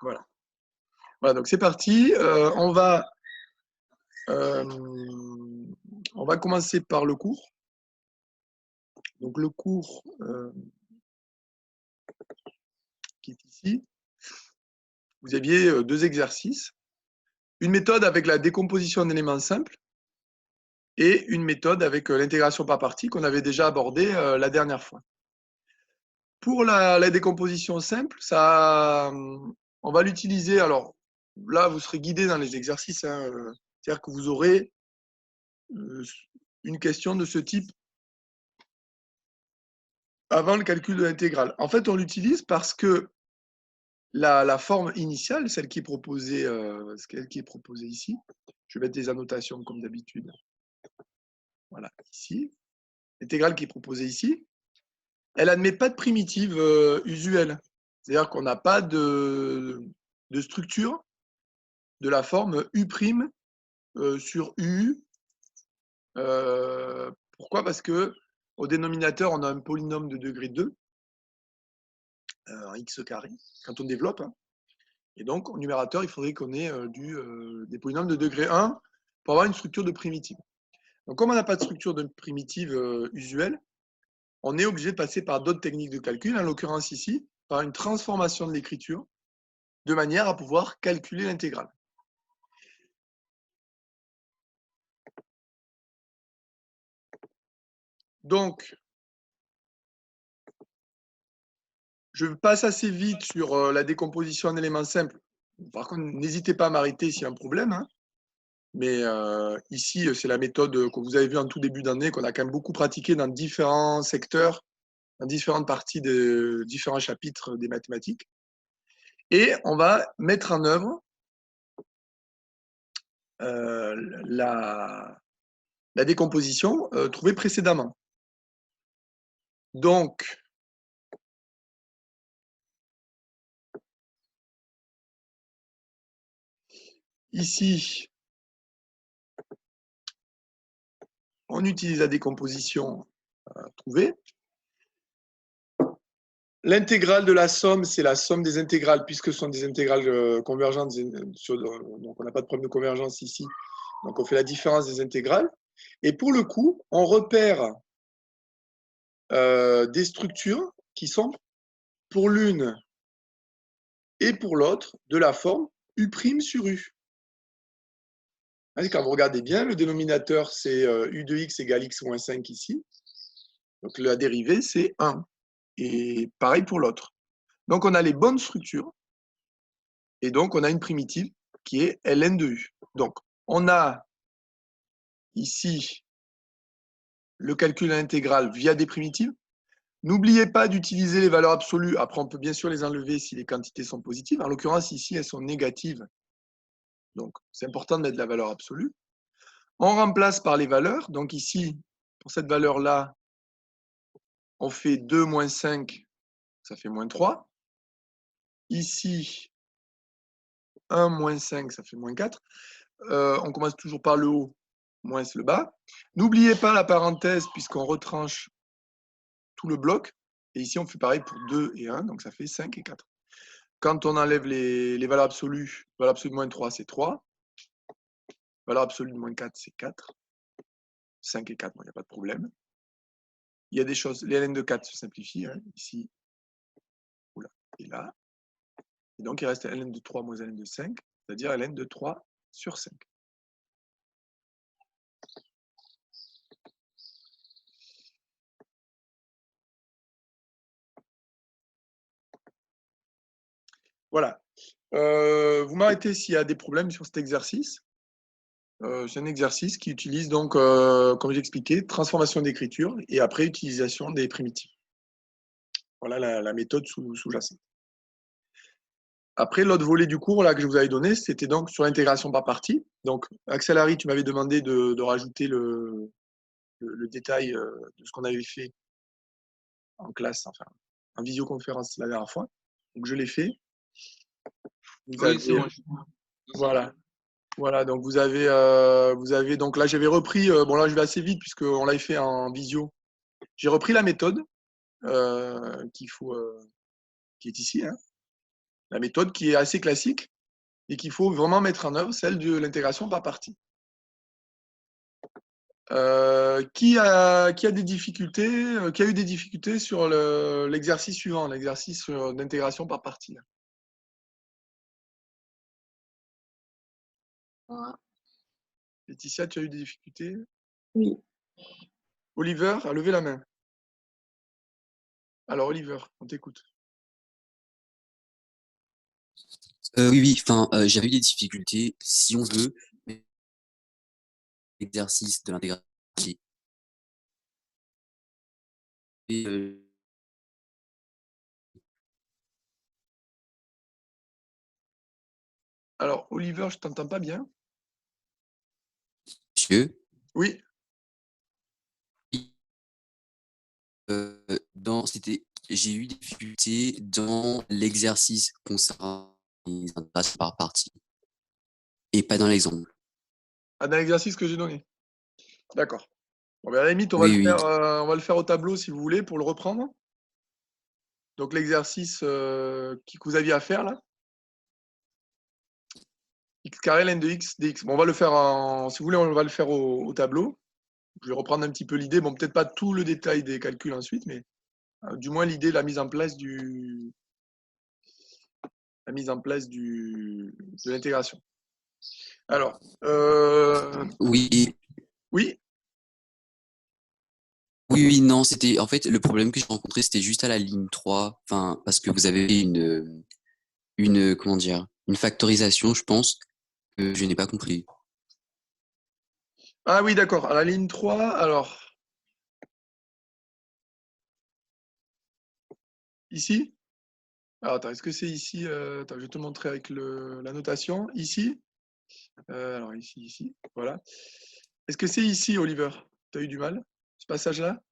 Voilà. Voilà, donc c'est parti. On va commencer par le cours. Donc le cours qui est ici, vous aviez deux exercices. Une méthode avec la décomposition d'éléments simples et une méthode avec l'intégration par partie qu'on avait déjà abordée la dernière fois. Pour la décomposition simple, on va l'utiliser. Alors là, vous serez guidé dans les exercices. Hein, c'est-à-dire que vous aurez une question de ce type avant le calcul de l'intégrale. En fait, on l'utilise parce que la forme initiale, celle qui est proposée ici, je vais mettre des annotations comme d'habitude. Voilà, ici. L'intégrale qui est proposée ici, elle n'admet pas de primitive usuelle. C'est-à-dire qu'on n'a pas de structure de la forme U' sur U. Pourquoi? Parce que au dénominateur, on a un polynôme de degré 2, en x carré, quand on développe. Hein. Et donc, au numérateur, il faudrait qu'on ait des polynômes de degré 1 pour avoir une structure de primitive. Donc, comme on n'a pas de structure de primitive usuelle, on est obligé de passer par d'autres techniques de calcul, en l'occurrence ici, par une transformation de l'écriture, de manière à pouvoir calculer l'intégrale. Donc, je passe assez vite sur la décomposition en éléments simples. Par contre, n'hésitez pas à m'arrêter s'il y a un problème. Hein. Mais ici, c'est la méthode que vous avez vue en tout début d'année, qu'on a quand même beaucoup pratiquée dans différents secteurs, dans différentes parties de différents chapitres des mathématiques. Et on va mettre en œuvre la décomposition trouvée précédemment. Donc, ici, on utilise la décomposition trouvée. L'intégrale de la somme, c'est la somme des intégrales, puisque ce sont des intégrales convergentes. Donc, on n'a pas de problème de convergence ici. Donc, on fait la différence des intégrales. Et pour le coup, on repère des structures qui sont, pour l'une et pour l'autre, de la forme U' sur U. Quand vous regardez bien, le dénominateur, c'est U de x égale x moins 5 ici. Donc, la dérivée, c'est 1. Et pareil pour l'autre. Donc, on a les bonnes structures. Et donc, on a une primitive qui est ln de u. Donc, on a ici le calcul intégral via des primitives. N'oubliez pas d'utiliser les valeurs absolues. Après, on peut bien sûr les enlever si les quantités sont positives. En l'occurrence, ici, elles sont négatives. Donc, c'est important de mettre la valeur absolue. On remplace par les valeurs. Donc, ici, pour cette valeur-là, on fait 2 moins 5, ça fait moins 3. Ici, 1 moins 5, ça fait moins 4. On commence toujours par le haut, moins le bas. N'oubliez pas la parenthèse, puisqu'on retranche tout le bloc. Et ici, on fait pareil pour 2 et 1, donc ça fait 5 et 4. Quand on enlève les valeurs absolues, valeur absolue de moins 3, c'est 3. Valeur absolue de moins 4, c'est 4. 5 et 4, il n'y a pas de problème. Il y a des choses, les ln de 4 se simplifient, hein, ici, oula, et là. Et donc, il reste ln de 3 moins ln de 5, c'est-à-dire ln de 3 sur 5. Voilà. Vous m'arrêtez s'il y a des problèmes sur cet exercice. C'est un exercice qui utilise donc, comme j'expliquais, transformation d'écriture et après utilisation des primitives. Voilà la méthode sous-jacente. Après, l'autre volet du cours là, que je vous avais donné, c'était donc sur l'intégration par partie. Donc, Axel Harry, tu m'avais demandé de rajouter le détail de ce qu'on avait fait en classe, enfin, en visioconférence la dernière fois. Donc, je l'ai fait. Oui, c'est bon. Voilà. Voilà, donc vous avez donc là j'avais repris, bon là je vais assez vite puisqu'on l'avait fait en visio. J'ai repris la méthode qui est ici. Hein. la méthode qui est assez classique et qu'il faut vraiment mettre en œuvre, celle de l'intégration par partie. Qui a des difficultés, qui a eu des difficultés sur l'exercice suivant, l'exercice d'intégration par partie? Laetitia, tu as eu des difficultés? Oui. Oliver a levé la main. Alors, Oliver, on t'écoute. Oui, enfin, j'avais eu des difficultés, si on veut, l'exercice de l'intégration. Et, Alors, Oliver, je t'entends pas bien. monsieur, Oui. J'ai eu des difficultés dans l'exercice concernant les intégrations par partie et pas dans l'exemple. Ah, dans l'exercice que j'ai donné. D'accord. Bon, ben, à la limite, on va Oui, le faire au tableau si vous voulez pour le reprendre. Donc, l'exercice que vous aviez à faire là. X carré ln de x dx. Bon, on va le faire si vous voulez, on va le faire au tableau. Je vais reprendre un petit peu l'idée. Bon, peut-être pas tout le détail des calculs ensuite, mais du moins l'idée de la mise en place de l'intégration. Alors, oui, oui, oui, non, c'était en fait le problème que j'ai rencontré, c'était juste à la ligne 3, enfin, parce que vous avez comment dire, une factorisation, je pense, que je n'ai pas compris. ah oui, d'accord. À la ligne 3, alors, ici. Alors, attends, est-ce que c'est ici attends, je vais te montrer avec la notation. Ici. Alors, ici. Voilà. Est-ce que c'est ici, Oliver? Tu as eu du mal, ce passage-là?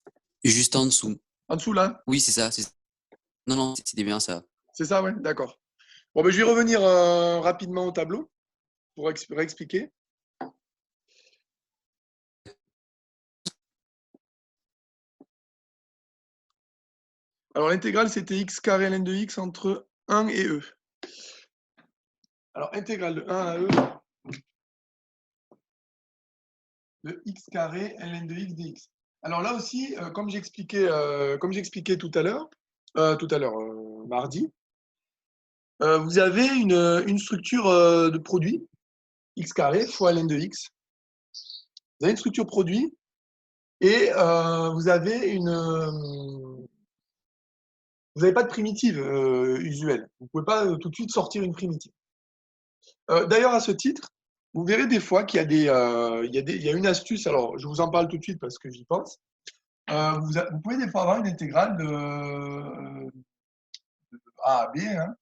Juste en dessous. En dessous, là? Oui, c'est ça. Non, non, c'était bien ça. C'est ça, ouais, d'accord. Bon, ben, je vais revenir rapidement au tableau pour réexpliquer. Alors, l'intégrale, c'était x carré ln de x entre 1 et e. Alors, intégrale de 1 à e de x carré ln de x dx. Alors là aussi, comme j'expliquais tout à l'heure, mardi, vous avez une structure de produit, x carré fois ln de x. Vous avez une structure produit et vous n'avez pas de primitive usuelle. Vous ne pouvez pas tout de suite sortir une primitive. D'ailleurs, à ce titre, vous verrez des fois qu'il y a une astuce. Alors, je vous en parle tout de suite parce que j'y pense. Vous pouvez des fois avoir une intégrale de A à B, hein,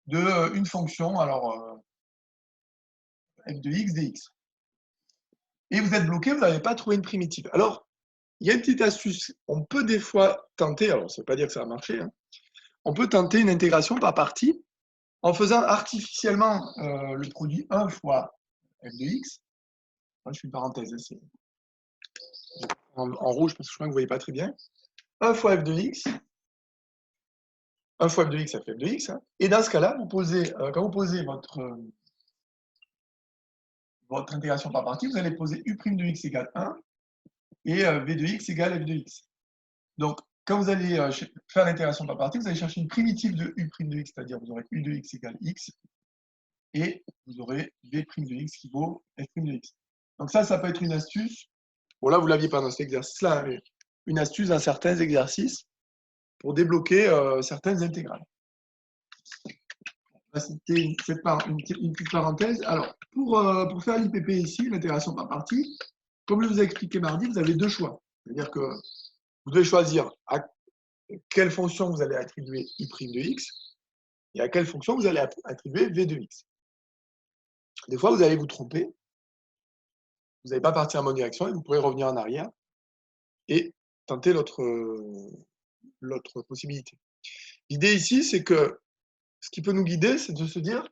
de une fonction, alors f de x dx. Et vous êtes bloqué, vous n'avez pas trouvé une primitive. Alors, il y a une petite astuce. On peut des fois tenter, alors ça ne veut pas dire que ça va marcher, hein, on peut tenter une intégration par partie en faisant artificiellement le produit 1 fois f de x. Moi, je fais une parenthèse, en rouge parce que je crois que vous ne voyez pas très bien. 1 fois f de x. 1 fois f de x, ça fait f de x. Hein. Et dans ce cas-là, quand vous posez votre intégration par partie, vous allez poser u' de x égale 1 et v de x égale f de x. Donc, quand vous allez faire l'intégration par partie, vous allez chercher une primitive de u' de x, c'est-à-dire vous aurez u de x égale x, et vous aurez v' de x qui vaut f' de x. Donc ça peut être une astuce. Bon, là, vous ne l'aviez pas dans cet exercice-là, mais une astuce dans certains exercices pour débloquer certaines intégrales. C'était une petite parenthèse. Alors, pour faire l'IPP ici, l'intégration par partie, comme je vous ai expliqué mardi, vous avez deux choix. C'est-à-dire que vous devez choisir à quelle fonction vous allez attribuer u' de x et à quelle fonction vous allez attribuer v de x. Des fois, vous allez vous tromper. Vous n'allez pas partir en bonne direction et vous pourrez revenir en arrière et tenter l'autre possibilité. L'idée ici, c'est que ce qui peut nous guider, c'est de se dire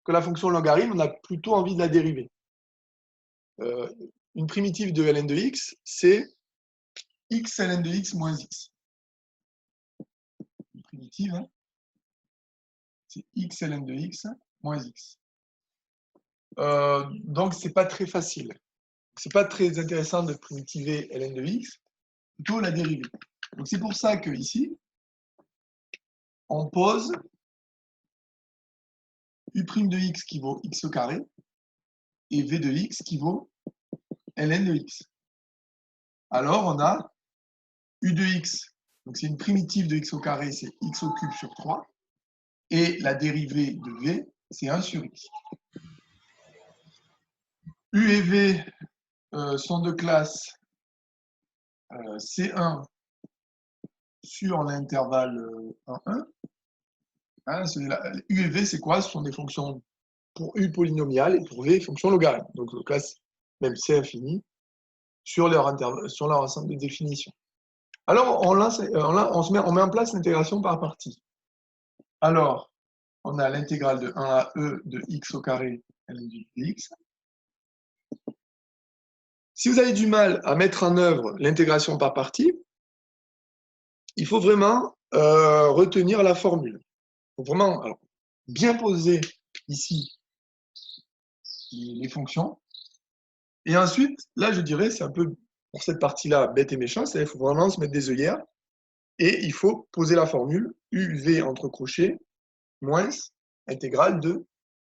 que la fonction logarithme, on a plutôt envie de la dériver. Une primitive de ln de x, c'est x ln de x moins x. Une primitive, hein, c'est x ln de x moins x. Donc, ce n'est pas très facile. Ce n'est pas très intéressant de primitiver ln de x, plutôt la dérivée. Donc, c'est pour ça que ici, on pose u' de x qui vaut x au carré et v de x qui vaut ln de x. Alors, on a u de x, donc c'est une primitive de x au carré, c'est x au cube sur 3, et la dérivée de v, c'est 1 sur x. U et v sont de classe C1 sur l'intervalle 1,1. Hein, U et v, c'est quoi? Ce sont des fonctions pour U polynomiale et pour v, fonctions logarithmes. Donc, de classe même C infini sur leur ensemble de définitions. Alors, on met en place l'intégration par partie. Alors, on a l'intégrale de 1 à e de x au carré ln de x. Si vous avez du mal à mettre en œuvre l'intégration par partie, il faut vraiment retenir la formule. Il faut vraiment bien poser ici les fonctions. Et ensuite, là, je dirais, c'est un peu pour cette partie-là bête et méchant, c'est-à-dire qu'il faut vraiment se mettre des œillères et il faut poser la formule uv entre crochets moins intégrale de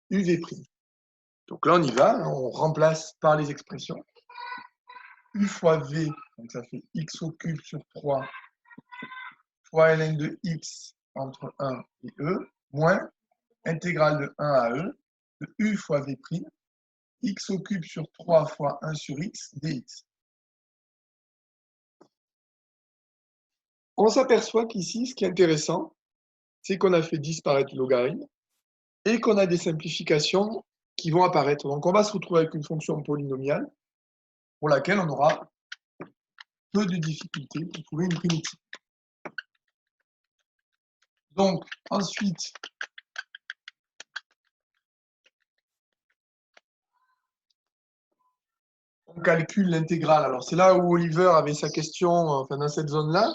uv'. Donc là, on y va, on remplace par les expressions. U fois v, donc ça fait x au cube sur 3 fois ln de x entre 1 et e, moins intégrale de 1 à e de u fois v', x au cube sur 3 fois 1 sur x dx. On s'aperçoit qu'ici, ce qui est intéressant, c'est qu'on a fait disparaître le logarithme et qu'on a des simplifications qui vont apparaître. Donc, on va se retrouver avec une fonction polynomiale pour laquelle on aura peu de difficultés pour trouver une primitive. Donc, ensuite, on calcule l'intégrale. Alors, c'est là où Oliver avait sa question, enfin, dans cette zone-là.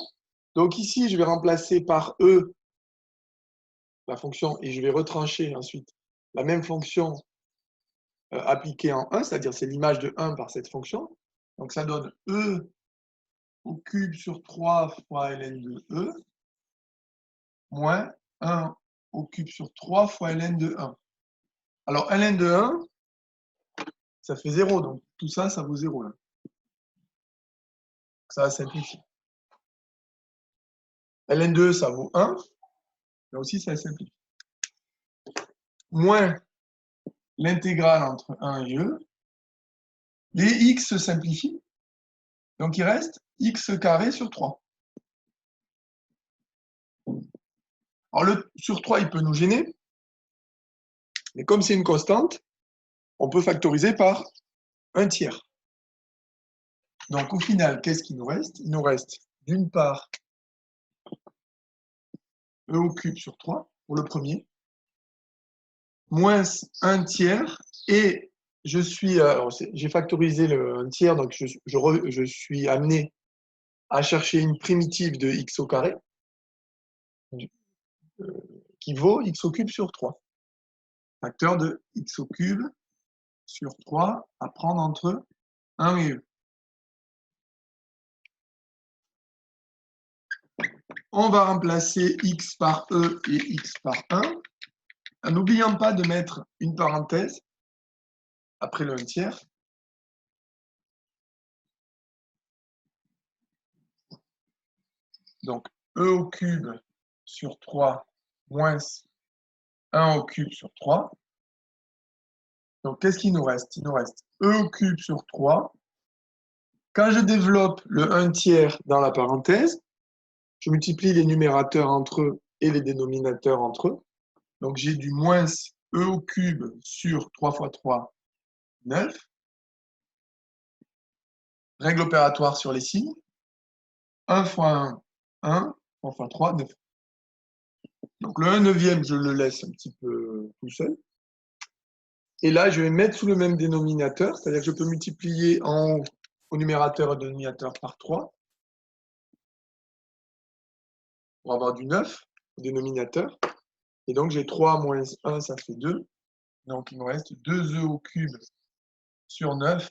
Donc, ici, je vais remplacer par E la fonction et je vais retrancher ensuite la même fonction appliquée en 1, c'est-à-dire c'est l'image de 1 par cette fonction. Donc, ça donne E au cube sur 3 fois ln de E moins 1 au cube sur 3 fois ln de 1. Alors, ln de 1, ça fait 0, donc tout ça, ça vaut 0 là. Ça va simplifier. ln de 2, ça vaut 1, là aussi, ça simplifie. Moins l'intégrale entre 1 et e. Les x se simplifient, donc il reste x carré sur 3. Alors, le sur 3, il peut nous gêner, mais comme c'est une constante, on peut factoriser par 1 tiers. Donc, au final, qu'est-ce qu'il nous reste? Il nous reste, d'une part, e au cube sur 3, pour le premier, moins 1 tiers, et j'ai factorisé le 1 tiers, donc je suis amené à chercher une primitive de x au carré, qui vaut x au cube sur 3. Facteur de x au cube sur 3 à prendre entre 1 et e. On va remplacer x par e et x par 1, en n'oubliant pas de mettre une parenthèse après le 1 tiers. Donc, e au cube sur 3 moins 1 au cube sur 3. Donc, qu'est-ce qu'il nous reste? Il nous reste e au cube sur 3. Quand je développe le 1 tiers dans la parenthèse, je multiplie les numérateurs entre eux et les dénominateurs entre eux. Donc, j'ai du moins e au cube sur 3 fois 3, 9. Règle opératoire sur les signes. 1 fois 1, 1. 3 fois 3, 9. Donc, le 1 neuvième, je le laisse un petit peu tout seul. Et là, je vais mettre sous le même dénominateur, c'est-à-dire que je peux multiplier en haut au numérateur et au dénominateur par 3 pour avoir du 9 au dénominateur. Et donc, j'ai 3 moins 1, ça fait 2. Donc, il me reste 2e au cube sur 9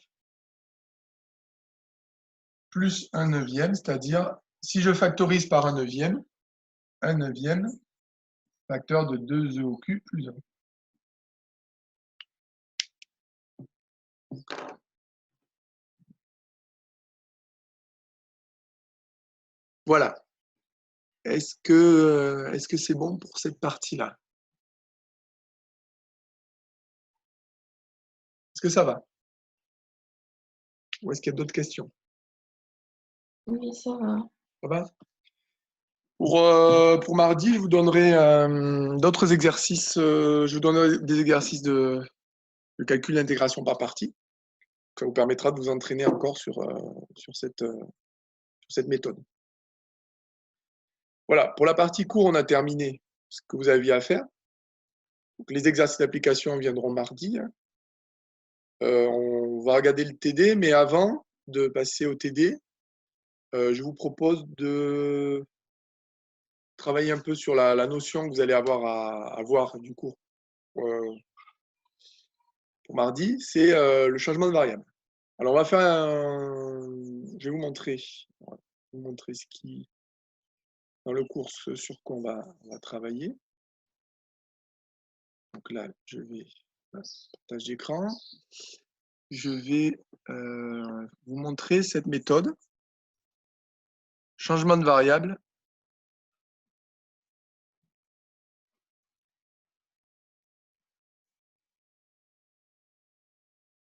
plus 1 neuvième, c'est-à-dire, si je factorise par 1 neuvième facteur de 2e au cube plus 1. Voilà. Est-ce que c'est bon pour cette partie-là? Est-ce que ça va? Ou est-ce qu'il y a d'autres questions? Oui, ça va. Ça va? Pour mardi, je vous donnerai d'autres exercices. Je vous donnerai des exercices de calcul d'intégration par partie. Ça vous permettra de vous entraîner encore sur cette méthode. Voilà, pour la partie cours, on a terminé ce que vous aviez à faire. Donc, les exercices d'application viendront mardi. On va regarder le TD, mais avant de passer au TD, je vous propose de travailler un peu sur la notion que vous allez avoir à voir du cours pour mardi, c'est le changement de variable. Alors, on va faire je vais vous montrer ce qui, dans le cours, sur quoi on va travailler. Donc là, je vais partage d'écran. Je vais vous montrer cette méthode. Changement de variable.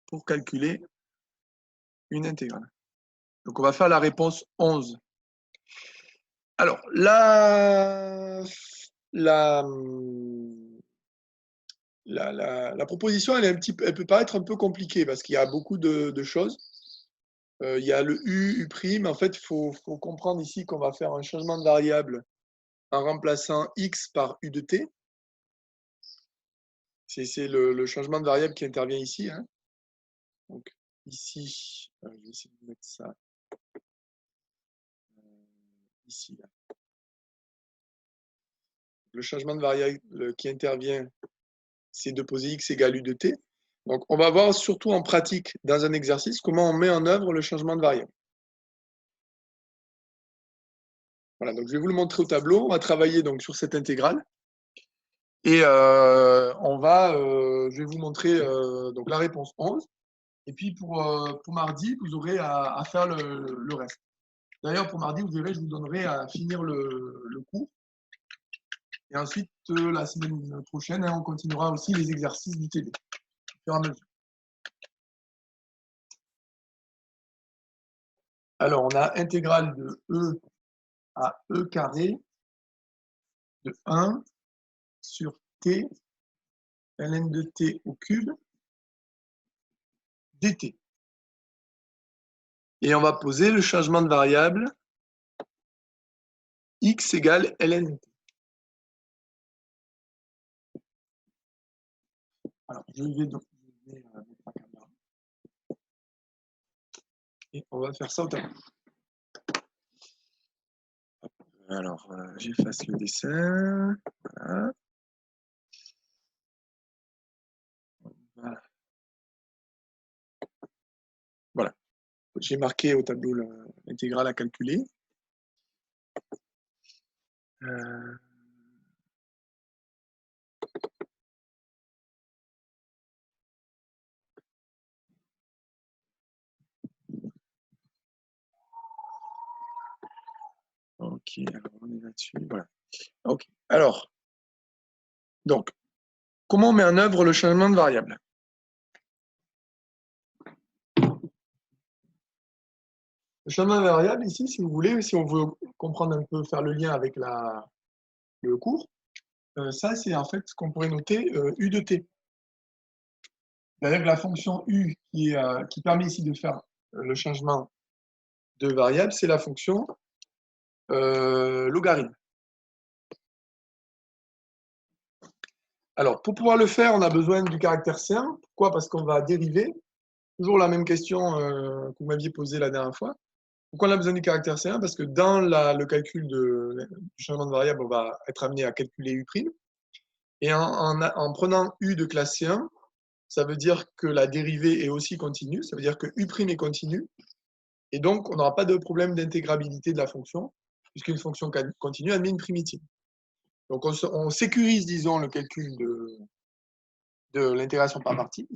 Pour calculer une intégrale. Donc, on va faire la réponse 11. Alors, la proposition, elle peut paraître un peu compliquée parce qu'il y a beaucoup de choses. Il y a le U, U'. En fait, il faut comprendre ici qu'on va faire un changement de variable en remplaçant X par U de T. C'est le changement de variable qui intervient ici. Hein. Donc, ici, je vais essayer de mettre ça ici. Là. Le changement de variable qui intervient, c'est de poser X égale U de T. Donc, on va voir surtout en pratique, dans un exercice, comment on met en œuvre le changement de variable. Voilà, donc je vais vous le montrer au tableau. On va travailler donc sur cette intégrale. Et je vais vous montrer donc la réponse 11. Et puis pour mardi, vous aurez à faire le reste. D'ailleurs, pour mardi, vous verrez, je vous donnerai à finir le cours. Et ensuite, la semaine prochaine, on continuera aussi les exercices du TD. Au fur et à mesure. Alors, on a intégrale de E à E carré de 1 sur T ln de T au cube dt. Et on va poser le changement de variable x égale ln de T. Alors, je vais donc mettre ma caméra. Et on va faire ça au tableau. Alors, j'efface le dessin. Voilà. Voilà. J'ai marqué au tableau l'intégrale à calculer. Ok, alors on est là-dessus. Voilà. Ok. Alors, donc, comment on met en œuvre le changement de variable? Le changement de variable, ici, si vous voulez, si on veut comprendre un peu, faire le lien avec le cours, ça, c'est en fait ce qu'on pourrait noter U de T. C'est-à-dire que la fonction U qui permet ici de faire le changement de variable, c'est la fonction logarithme. Alors, pour pouvoir le faire, on a besoin du caractère C1. Pourquoi? Parce qu'on va dériver. Toujours la même question que vous m'aviez posée la dernière fois. Pourquoi on a besoin du caractère C1? Parce que dans le calcul du changement de variable, on va être amené à calculer U'. Et en prenant U de classe C1, ça veut dire que la dérivée est aussi continue, ça veut dire que U' est continue, et donc on n'aura pas de problème d'intégrabilité de la fonction, puisqu'une fonction continue admet une primitive. Donc on sécurise, disons, le calcul de l'intégration par partie,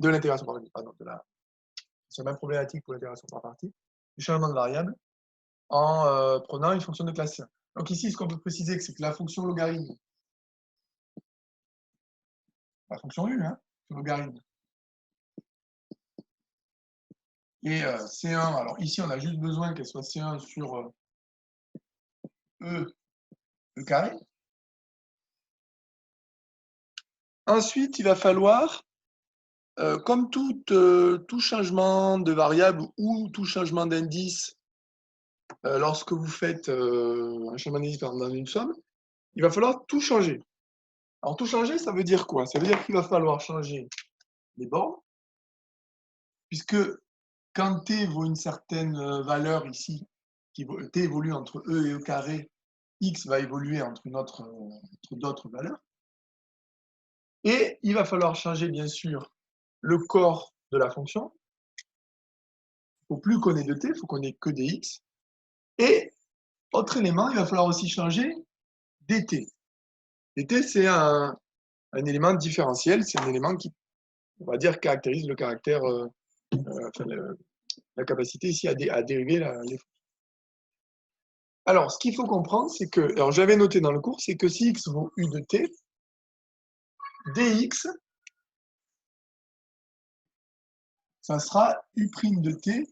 c'est la même problématique pour l'intégration par partie, du changement de variable, en prenant une fonction de classe 1. Donc ici, ce qu'on peut préciser, c'est que la fonction logarithme, la fonction U, hein, logarithme, et C1, alors ici, on a juste besoin qu'elle soit C1 sur E carré. Ensuite, il va falloir, comme tout changement de variable ou tout changement d'indice, lorsque vous faites un changement d'indice dans une somme, il va falloir tout changer. Alors, tout changer, ça veut dire quoi? Ça veut dire qu'il va falloir changer les bornes, puisque quand t vaut une certaine valeur ici, t évolue entre e et e carré, x va évoluer entre d'autres valeurs. Et il va falloir changer, bien sûr, le corps de la fonction. Il ne faut plus qu'on ait de t, il faut qu'on ait que des x. Et, autre élément, il va falloir aussi changer dt. dt, c'est un élément différentiel, c'est un élément qui, on va dire, caractérise le caractère, la capacité ici à dériver les fonctions. Alors, ce qu'il faut comprendre, c'est que, alors j'avais noté dans le cours, c'est que si x vaut u de t, dx, ça sera u' de t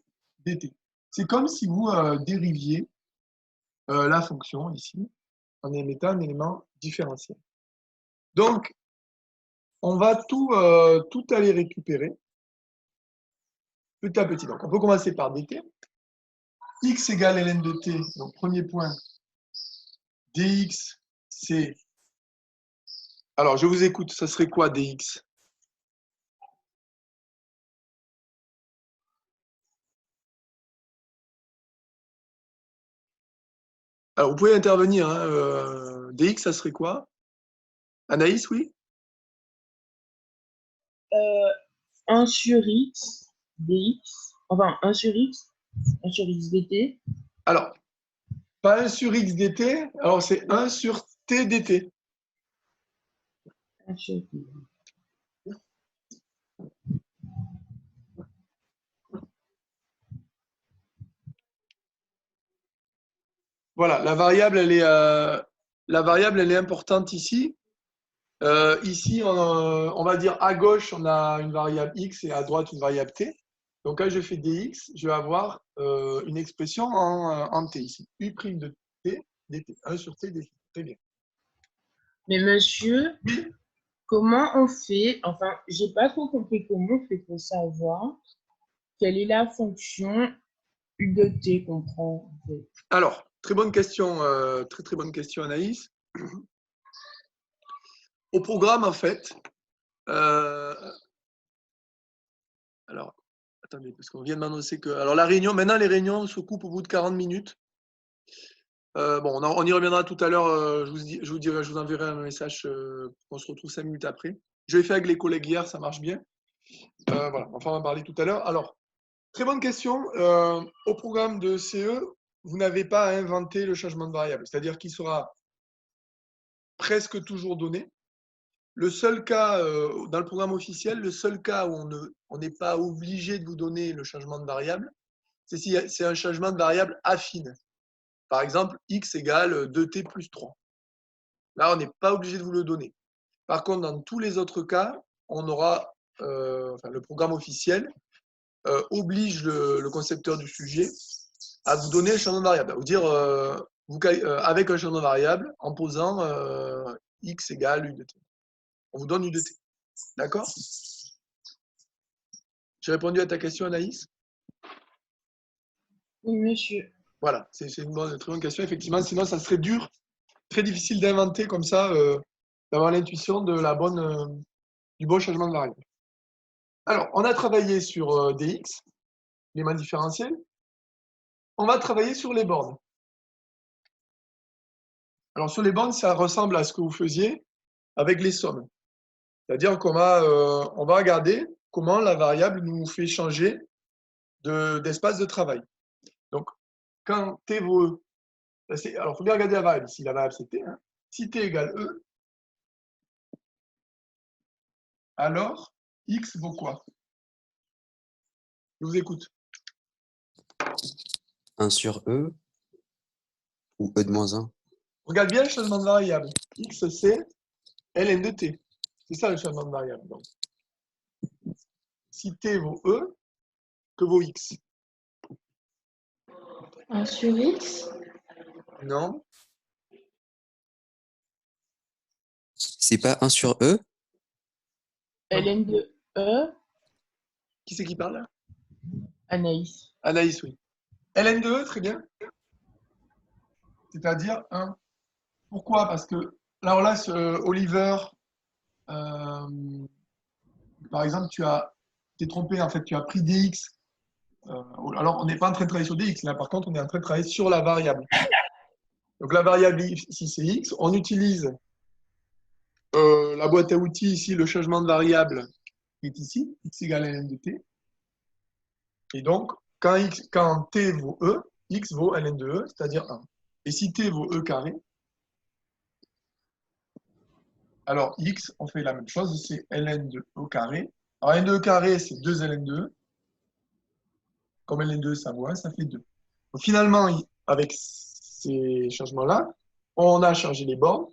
dt. C'est comme si vous dériviez la fonction ici en émettant un élément différentiel. Donc, on va tout aller récupérer petit à petit. Donc, on peut commencer par dt. X égale ln de t, donc premier point, dx, c'est... Alors, je vous écoute, ça serait quoi dx? Alors, vous pouvez intervenir. Hein, dx, ça serait quoi? Anaïs, oui? 1 sur x dx, enfin 1 sur x dt. Alors, pas 1 sur x dt, alors c'est 1 sur t dt. 1 sur t. Voilà, la variable, elle est importante ici. Ici, on va dire à gauche, on a une variable x et à droite, une variable t. Donc, quand je fais dx, je vais avoir une expression en t ici. U' de t dt. 1 sur t dt. Très bien. Mais monsieur, comment on fait, enfin, j'ai pas trop compris comment on fait pour savoir quelle est la fonction u de t qu'on prend en fait. Alors, très bonne question, très bonne question, Anaïs. Au programme, en fait, alors, attendez, parce qu'on vient de m'annoncer que... Alors, maintenant, les réunions se coupent au bout de 40 minutes. Bon, on y reviendra tout à l'heure. Je vous enverrai un message qu'on se retrouve 5 minutes après. Je l'ai fait avec les collègues hier, ça marche bien. Voilà, enfin, on va en parler tout à l'heure. Alors, très bonne question. Au programme de CE, vous n'avez pas à inventer le changement de variable, c'est-à-dire qu'il sera presque toujours donné. Le seul cas, dans le programme officiel, le seul cas où on n'est pas obligé de vous donner le changement de variable, c'est si c'est un changement de variable affine. Par exemple, x égale 2t plus 3. Là, on n'est pas obligé de vous le donner. Par contre, dans tous les autres cas, on aura, le programme officiel oblige le concepteur du sujet à vous donner un changement de variable, à vous dire avec un changement de variable en posant x égale u de t. On vous donne u de t. D'accord? J'ai répondu à ta question, Anaïs? Oui, monsieur. Voilà, c'est une très bonne question. Effectivement, sinon, ça serait dur, très difficile d'inventer comme ça, d'avoir l'intuition de du bon changement de variable. Alors, on a travaillé sur dx, l'élément différentiel. On va travailler sur les bornes. Alors, sur les bornes, ça ressemble à ce que vous faisiez avec les sommes. C'est-à-dire qu'on va, on va regarder comment la variable nous fait changer d'espace de travail. Donc, quand t vaut E, alors il faut bien regarder la variable ici. La variable c'est t. Hein. Si t égale E, alors x vaut quoi? Je vous écoute. 1 sur E ou E de moins 1? Regarde bien le changement de variable. X, c'est ln de t. C'est ça le changement de variable. Donc, si t vaut E, que vaut x? 1 sur x. Non. C'est pas 1 sur E? ln de E. Qui c'est qui parle là? Anaïs. Anaïs, oui. ln de E, très bien. C'est-à-dire 1. Pourquoi? Parce que, alors là, Oliver, par exemple, tu t'es trompé, en fait, tu as pris dx. Alors, on n'est pas en train de travailler sur dx, là, par contre, on est en train de travailler sur la variable. Donc, la variable ici, c'est x. On utilise la boîte à outils ici, le changement de variable qui est ici, x égale ln de t. Et donc, quand t vaut e, x vaut ln de e, c'est-à-dire 1. Et si t vaut e carré, alors x, on fait la même chose, c'est ln de e carré. Alors ln de e carré, c'est 2 ln de e. Comme ln de e, ça vaut 1, ça fait 2. Donc, finalement, avec ces changements-là, on a changé les bornes.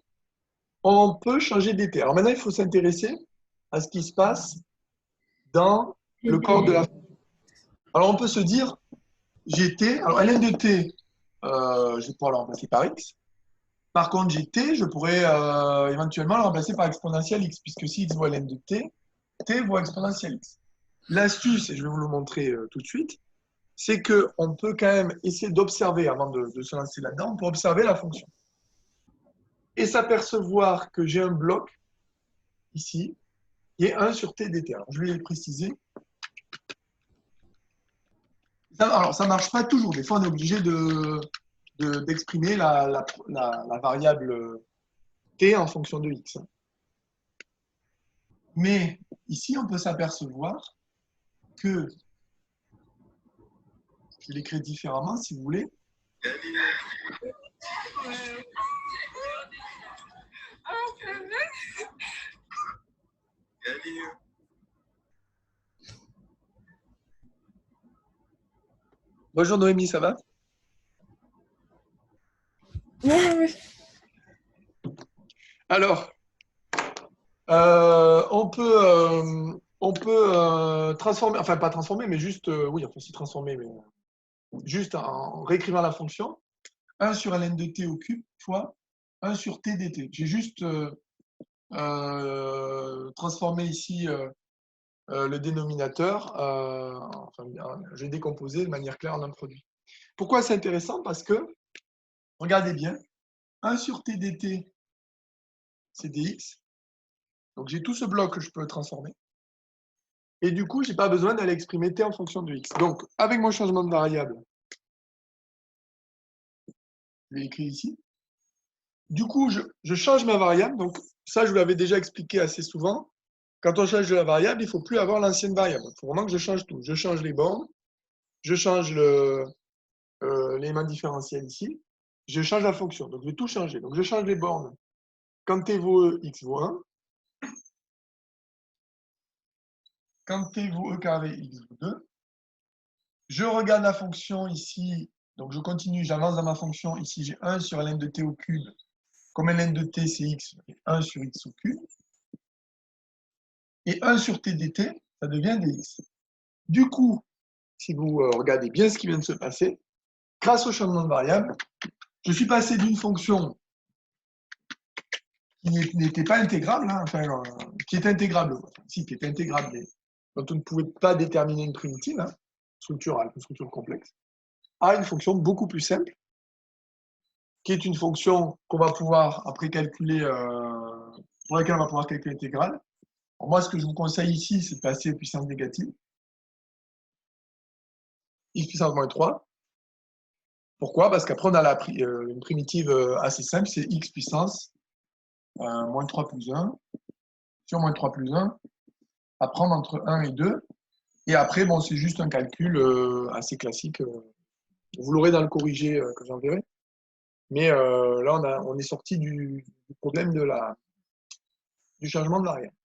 On peut changer dt. Alors maintenant, il faut s'intéresser à ce qui se passe dans le corps de la fonction. Alors on peut se dire, j'ai t, alors ln de t, je vais pouvoir le remplacer par x. Par contre, j'ai t, je pourrais éventuellement le remplacer par exponentielle x, puisque si x vaut ln de t, t vaut exponentielle x. L'astuce, et je vais vous le montrer tout de suite, c'est qu'on peut quand même essayer d'observer, avant de se lancer là-dedans, on peut observer la fonction. Et s'apercevoir que j'ai un bloc, ici, qui est 1 sur t dt. Alors, je vais le préciser. Alors, ça ne marche pas toujours. Des fois, on est obligé d'exprimer la variable t en fonction de x. Mais ici, on peut s'apercevoir que, je vais l'écrire différemment si vous voulez. Bonjour Noémie, ça va? Oui. Alors, on peut transformer, enfin pas transformer, mais juste, oui, enfin si transformer, mais juste en réécrivant la fonction, 1 sur ln de t au cube fois 1 sur t dt. J'ai juste transformé ici le dénominateur, enfin, j'ai décomposé de manière claire en un produit. Pourquoi c'est intéressant? Parce que, regardez bien, 1 sur t dt, c'est dx. Donc j'ai tout ce bloc que je peux transformer. Et du coup, je n'ai pas besoin d'aller exprimer t en fonction de x. Donc, avec mon changement de variable, je l'ai écrit ici. Du coup, je change ma variable. Donc, ça, je vous l'avais déjà expliqué assez souvent. Quand on change de la variable, il ne faut plus avoir l'ancienne variable. Il faut vraiment que je change tout. Je change les bornes, je change l'élément différentiel ici, je change la fonction. Donc, je vais tout changer. Donc, je change les bornes. Quand t vaut e, x vaut 1. Quand t vaut e carré, x vaut 2. Je regarde la fonction ici. Donc, je continue, j'avance dans ma fonction. Ici, j'ai 1 sur ln de t au cube. Comme ln de t, c'est x, 1 sur x au cube. Et 1 sur t dt, ça devient dx. Du coup, si vous regardez bien ce qui vient de se passer, grâce au changement de variable, je suis passé d'une fonction qui n'était pas intégrable, hein, enfin, qui est intégrable, si, qui est intégrable, mais dont on ne pouvait pas déterminer une primitive, hein, structurale, une structure complexe, à une fonction beaucoup plus simple, qui est une fonction qu'on va pouvoir après calculer, pour laquelle on va pouvoir calculer l'intégrale. Moi, ce que je vous conseille ici, c'est de passer puissance négative, x puissance moins 3. Pourquoi? Parce qu'après, on a une primitive assez simple, c'est x puissance moins 3 plus 1 sur moins 3 plus 1, à prendre entre 1 et 2. Et après, bon, c'est juste un calcul assez classique. Vous l'aurez dans le corrigé que j'enverrai. Mais là, on est sorti du problème du changement de variable.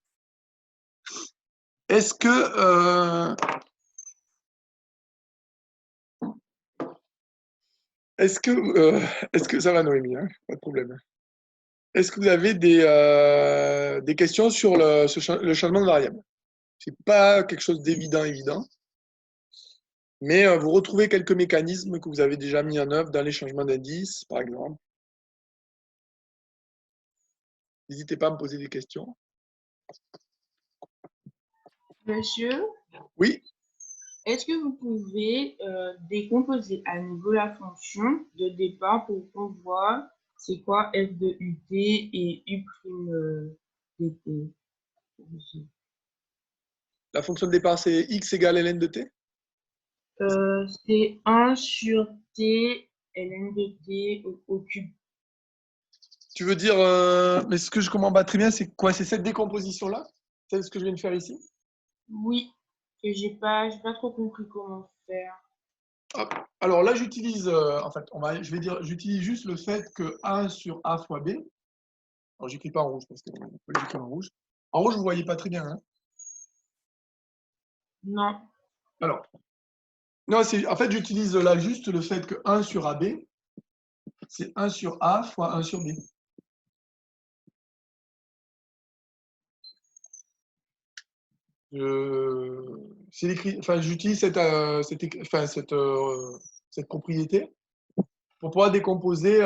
Est-ce que ça va, Noémie, hein? Pas de problème. Est-ce que vous avez des questions sur le changement de variable? C'est pas quelque chose évident, mais vous retrouvez quelques mécanismes que vous avez déjà mis en œuvre dans les changements d'indice, par exemple. N'hésitez pas à me poser des questions. Monsieur, Oui, est-ce que vous pouvez décomposer à nouveau la fonction de départ pour qu'on voit c'est quoi f de ut et u' dt? la fonction de départ, c'est x égale ln de t. C'est 1 sur t ln de t au cube. Tu veux dire, mais ce que je comprends pas très bien, c'est quoi? C'est cette décomposition-là? C'est ce que je viens de faire ici? Oui, que j'ai pas trop compris comment faire. Hop. Alors là, j'utilise, en fait, j'utilise juste le fait que 1 sur a fois b. Alors, j'écris pas en rouge parce que j'écris en rouge. En rouge, vous voyez pas très bien, hein? Non. Alors, non, en fait, j'utilise là juste le fait que 1 sur AB, c'est 1 sur A fois 1 sur B. J'utilise cette propriété pour pouvoir décomposer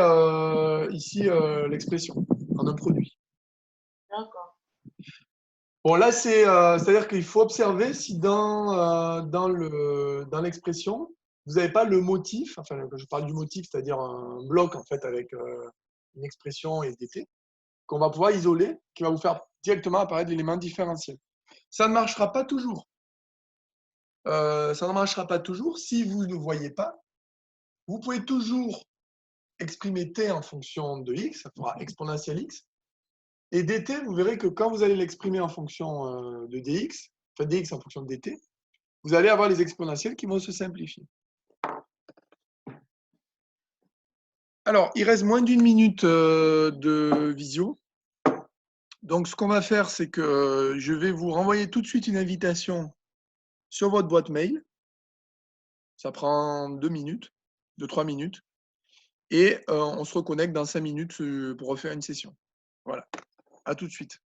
ici l'expression en un produit. D'accord. Bon, là, c'est-à-dire qu'il faut observer si dans l'expression, vous n'avez pas le motif, enfin, quand je parle du motif, c'est-à-dire un bloc en fait avec une expression et dt, qu'on va pouvoir isoler, qui va vous faire directement apparaître l'élément différentiel. Ça ne marchera pas toujours. Ça ne marchera pas toujours si vous ne voyez pas. Vous pouvez toujours exprimer t en fonction de x, ça fera exponentielle x. Et dt, vous verrez que quand vous allez l'exprimer en fonction de dx, enfin dx en fonction de dt, vous allez avoir les exponentielles qui vont se simplifier. Alors, il reste moins d'une minute de visio. Donc, ce qu'on va faire, c'est que je vais vous renvoyer tout de suite une invitation sur votre boîte mail. Ça prend 2 minutes, 2-3 minutes. Et on se reconnecte dans 5 minutes pour refaire une session. Voilà. À tout de suite.